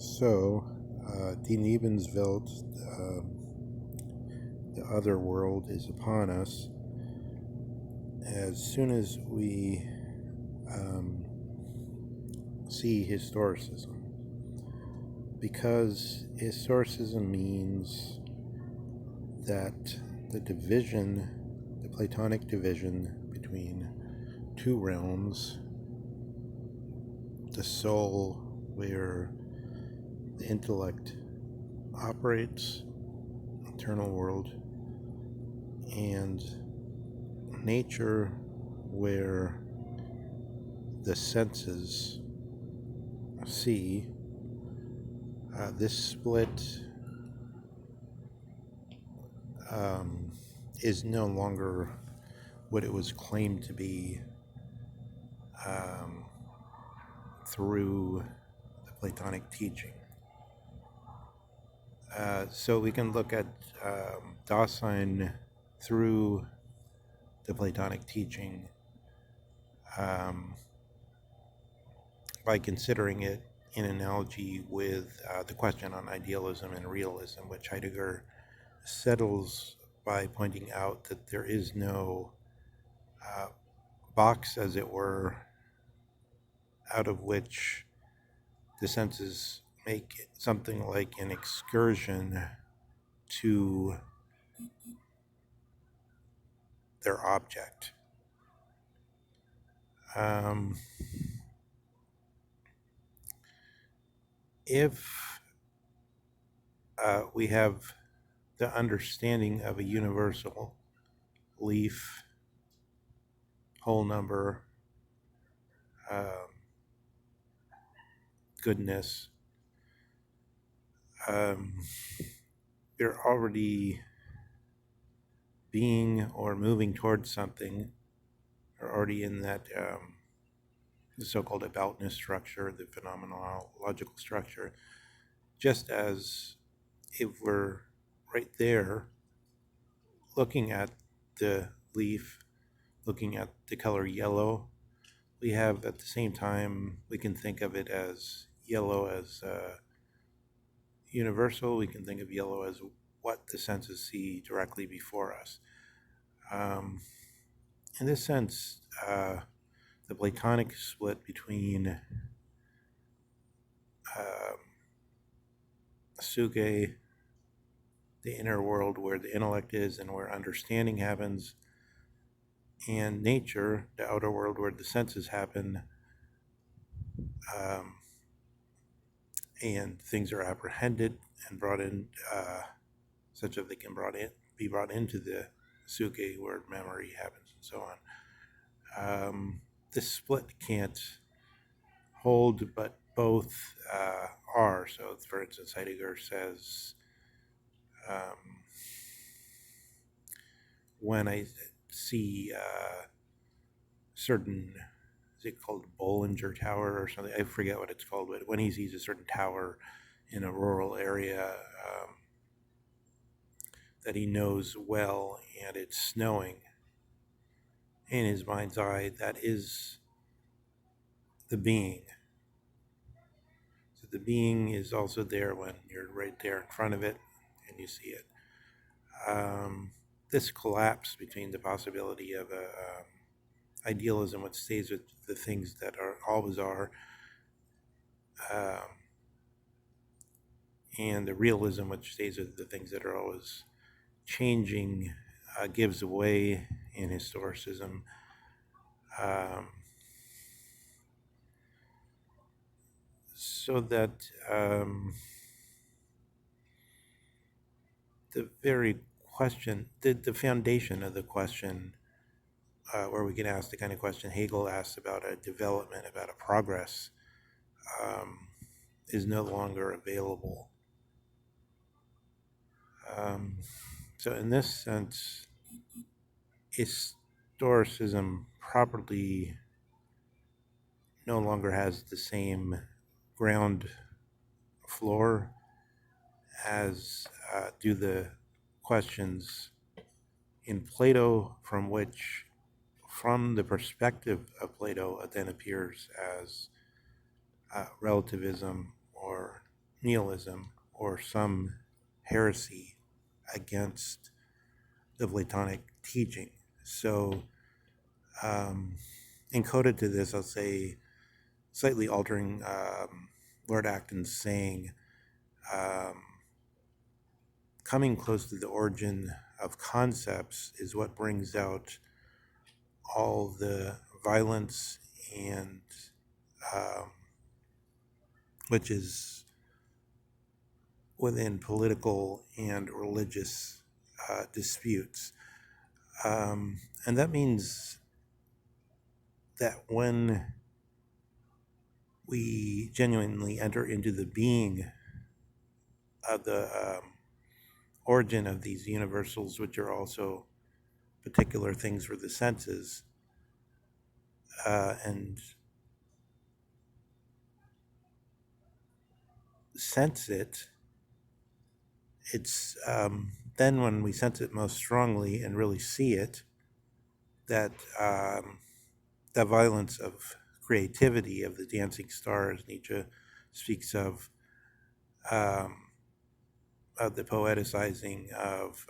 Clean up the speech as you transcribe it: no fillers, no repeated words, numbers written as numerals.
So, Die Lebenswelt, the other world, is upon us as soon as we um, see historicism. Because historicism means that the Platonic division between two realms, the soul, where the intellect operates, eternal world, and nature, where the senses see. This split um, is no longer what it was claimed to be um, through the Platonic teaching. So we can look at Dasein through the Platonic teaching um, by considering it in analogy with the question on idealism and realism, which Heidegger settles by pointing out that there is no uh, box, as it were, out of which the senses make something like an excursion to their object. Um, if we have the understanding of a universal leaf, whole number, um, goodness, um, you're already being or moving towards something, or already in that the so-called aboutness structure, the phenomenological structure, just as if we're right there looking at the leaf, looking at the color yellow, we have at the same time, we can think of it as yellow as universal. We can think of yellow as what the senses see directly before us. In this sense, the Platonic split between suge, the inner world where the intellect is and where understanding happens, and nature, the outer world where the senses happen, um, and things are apprehended and brought in, such that they can be brought into the suge where memory happens and so on. This split can't hold, but both are. So, for instance, Heidegger says, when I see certain, is it called Bollinger Tower or something? I forget what it's called, but when he sees a certain tower in a rural area that he knows well and it's snowing, in his mind's eye, that is the being. So the being is also there when you're right there in front of it and you see it. This collapse between the possibility of idealism, which stays with the things that are always are, um, and the realism, which stays with the things that are always changing, gives way in historicism. So that the very question, the foundation of the question, where we can ask the kind of question Hegel asked about a development, about a progress, is no longer available. So in this sense, historicism properly no longer has the same ground floor as do the questions in Plato, from which, from the perspective of Plato, it then appears as relativism or nihilism or some heresy against the Platonic teaching. So, encoded to this, I'll say, slightly altering Lord Acton's saying, um, coming close to the origin of concepts is what brings out all the violence and um, which is within political and religious disputes. And that means that when we genuinely enter into the being of the origin of these universals, which are also particular things for the senses, and sense it, it's then when we sense it most strongly and really see it, that the violence of creativity of the dancing stars Nietzsche speaks of the poeticizing of